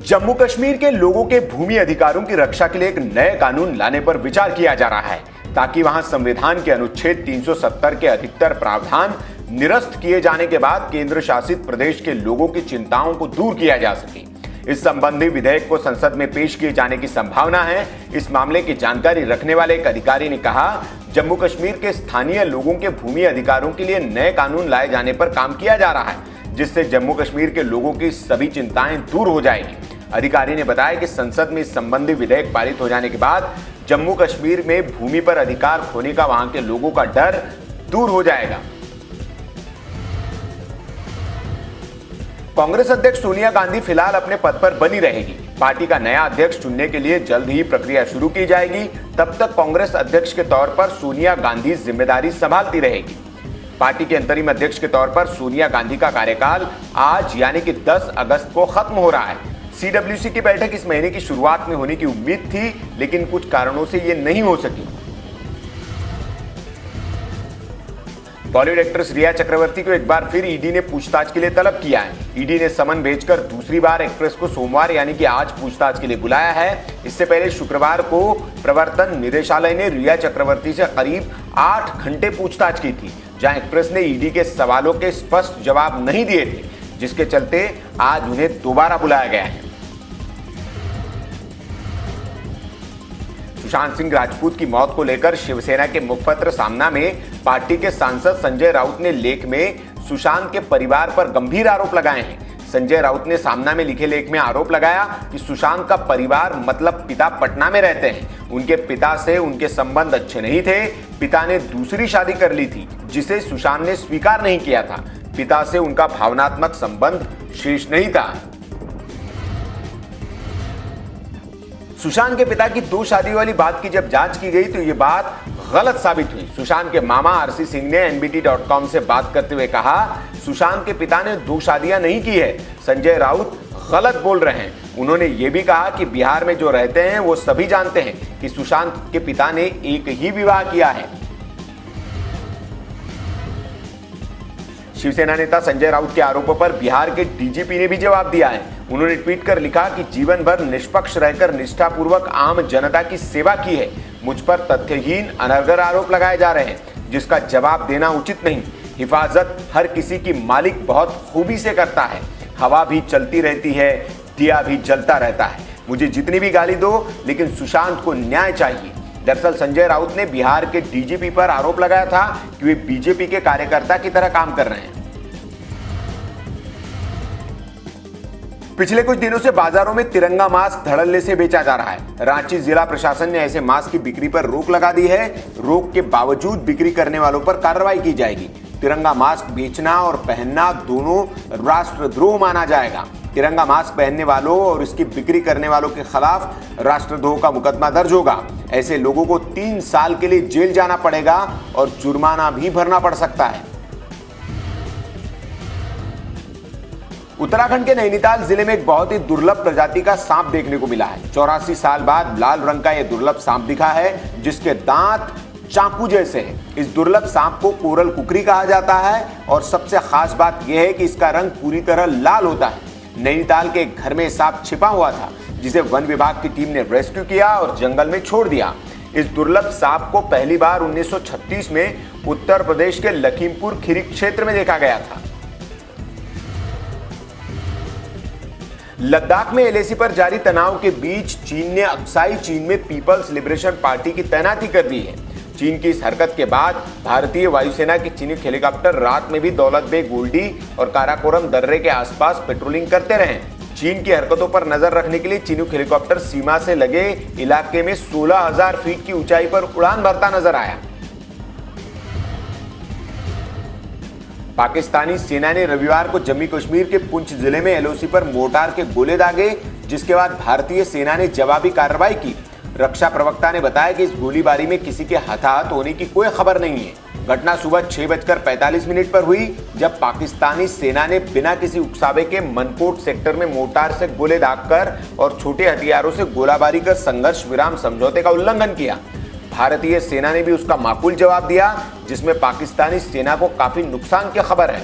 जम्मू कश्मीर के लोगों के भूमि अधिकारों की रक्षा के लिए एक नए कानून लाने पर विचार किया जा रहा है ताकि वहां संविधान के अनुच्छेद 370 के अधिकतर प्रावधान निरस्त किए जाने के बाद केंद्र शासित प्रदेश के लोगों की चिंताओं को दूर किया जा सके। इस संबंधी विधेयक को संसद में पेश किए जाने की संभावना है। इस मामले की जानकारी रखने वाले एक अधिकारी ने कहा, जम्मू कश्मीर के स्थानीय लोगों के भूमि अधिकारों के लिए नए कानून लाए जाने पर काम किया जा रहा है, जिससे जम्मू कश्मीर के लोगों की सभी चिंताएं दूर हो जाएगी। अधिकारी ने बताया कि संसद में इस संबंधी विधेयक पारित हो जाने के बाद जम्मू कश्मीर में भूमि पर अधिकार खोने का वहां के लोगों का डर दूर हो जाएगा। कांग्रेस अध्यक्ष सोनिया गांधी फिलहाल अपने पद पर बनी रहेगी। पार्टी का नया अध्यक्ष चुनने के लिए जल्द ही प्रक्रिया शुरू की जाएगी। तब तक कांग्रेस अध्यक्ष के तौर पर सोनिया गांधी जिम्मेदारी संभालती रहेगी। पार्टी के अंतरिम अध्यक्ष के तौर पर सोनिया गांधी का कार्यकाल आज यानी कि 10 अगस्त को खत्म हो रहा है। सीडब्ल्यूसी की बैठक इस महीने की शुरुआत में होने की उम्मीद थी, लेकिन कुछ कारणों से ये नहीं हो सकी। बॉलीवुड एक्ट्रेस रिया चक्रवर्ती को एक बार फिर ईडी ने पूछताछ के लिए तलब किया है। ईडी ने समन भेजकर दूसरी बार एक्ट्रेस को सोमवार यानी कि आज पूछताछ के लिए बुलाया है। इससे पहले शुक्रवार को प्रवर्तन निदेशालय ने रिया चक्रवर्ती से करीब 8 घंटे पूछताछ की थी, जहां एक्ट्रेस ने ईडी के सवालों के स्पष्ट जवाब नहीं दिए थे, जिसके चलते आज उन्हें दोबारा बुलाया गया है। सुशांत सिंह राजपूत की मौत को लेकर शिवसेना के मुखपत्र सामना में पार्टी के सांसद संजय राउत ने लेख में सुशांत के परिवार पर गंभीर आरोप लगाए हैं। संजय राउत ने सामना में लिखे लेख में आरोप लगाया कि सुशांत का परिवार मतलब पिता पटना में रहते हैं। उनके पिता से उनके संबंध अच्छे नहीं थे। पिता ने दूसरी शादी कर ली थी, जिसे सुशांत ने स्वीकार नहीं किया था। पिता से उनका भावनात्मक संबंध शेष नहीं था। सुशांत के पिता की 2 शादी वाली बात की जब जांच की गई तो ये बात गलत साबित हुई। सुशांत के मामा आरसी सिंह ने NBT.com से बात करते हुए कहा, सुशांत के पिता ने 2 शादियां नहीं की है। संजय राउत गलत बोल रहे हैं। उन्होंने ये भी कहा कि बिहार में जो रहते हैं वो सभी जानते हैं कि सुशांत के पिता ने एक ही विवाह किया है। शिवसेना नेता संजय राउत के आरोपों पर बिहार के डीजीपी ने भी जवाब दिया है। उन्होंने ट्वीट कर लिखा कि जीवन भर निष्पक्ष रहकर निष्ठापूर्वक आम जनता की सेवा की है। मुझ पर तथ्यहीन अनर्गल आरोप लगाए जा रहे हैं, जिसका जवाब देना उचित नहीं। हिफाजत हर किसी की मालिक बहुत खूबी से करता है। हवा भी चलती रहती है, दिया भी जलता रहता है। मुझे जितनी भी गाली दो, लेकिन सुशांत को न्याय चाहिए। दरअसल संजय राउत ने बिहार के डीजीपी पर आरोप लगाया था कि वे बीजेपी के कार्यकर्ता की तरह काम कर रहे हैं। पिछले कुछ दिनों से बाजारों में तिरंगा मास्क धड़ल्ले से बेचा जा रहा है। रांची जिला प्रशासन ने ऐसे मास्क की बिक्री पर रोक लगा दी है। रोक के बावजूद बिक्री करने वालों पर कार्रवाई की जाएगी। तिरंगा मास्क बेचना और पहनना दोनों राष्ट्रद्रोह माना जाएगा। तिरंगा मास्क पहनने वालों और इसकी बिक्री करने वालों के खिलाफ राष्ट्रद्रोह का मुकदमा दर्ज होगा। ऐसे लोगों को 3 साल के लिए जेल जाना पड़ेगा और जुर्माना भी भरना पड़ सकता है। उत्तराखंड के नैनीताल जिले में एक बहुत ही दुर्लभ प्रजाति का सांप देखने को मिला है। 84 साल बाद लाल रंग का यह दुर्लभ सांप दिखा है, जिसके दांत चाकू जैसे हैं। इस दुर्लभ सांप को कोरल कुकरी कहा जाता है और सबसे खास बात यह है कि इसका रंग पूरी तरह लाल होता है। नैनीताल के एक घर में सांप छिपा हुआ था, जिसे वन विभाग की टीम ने रेस्क्यू किया और जंगल में छोड़ दिया। इस दुर्लभ सांप को पहली बार 1936 में उत्तर प्रदेश के लखीमपुर खीरी क्षेत्र में देखा गया था। लद्दाख में LAC पर जारी तनाव के बीच चीन ने अक्साई चीन में पीपल्स लिबरेशन पार्टी की तैनाती कर दी है। चीन की इस हरकत के बाद भारतीय वायुसेना के चिनूक हेलीकॉप्टर रात में भी दौलत बेग ओल्डी और काराकोरम दर्रे के आसपास पेट्रोलिंग करते रहे। चीन की हरकतों पर नजर रखने के लिए चिनूक हेलीकॉप्टर सीमा से लगे इलाके में 16,000 फीट की ऊंचाई पर उड़ान भरता नजर आया। पाकिस्तानी सेना ने रविवार को जम्मू कश्मीर के पुंछ जिले में LOC पर मोर्टार के गोले दागे, जिसके बाद भारतीय सेना ने जवाबी कार्रवाई की। रक्षा प्रवक्ता ने बताया कि इस गोलीबारी में किसी के हताहत होने की कोई खबर नहीं है। घटना सुबह 6:45 पर हुई, जब पाकिस्तानी सेना ने बिना किसी उकसावे के मनकोट सेक्टर में मोर्टार से गोले दागकर और छोटे हथियारों से गोलाबारी कर संघर्ष विराम समझौते का उल्लंघन किया। भारतीय सेना ने भी उसका माकूल जवाब दिया, जिसमें पाकिस्तानी सेना को काफी नुकसान की खबर है।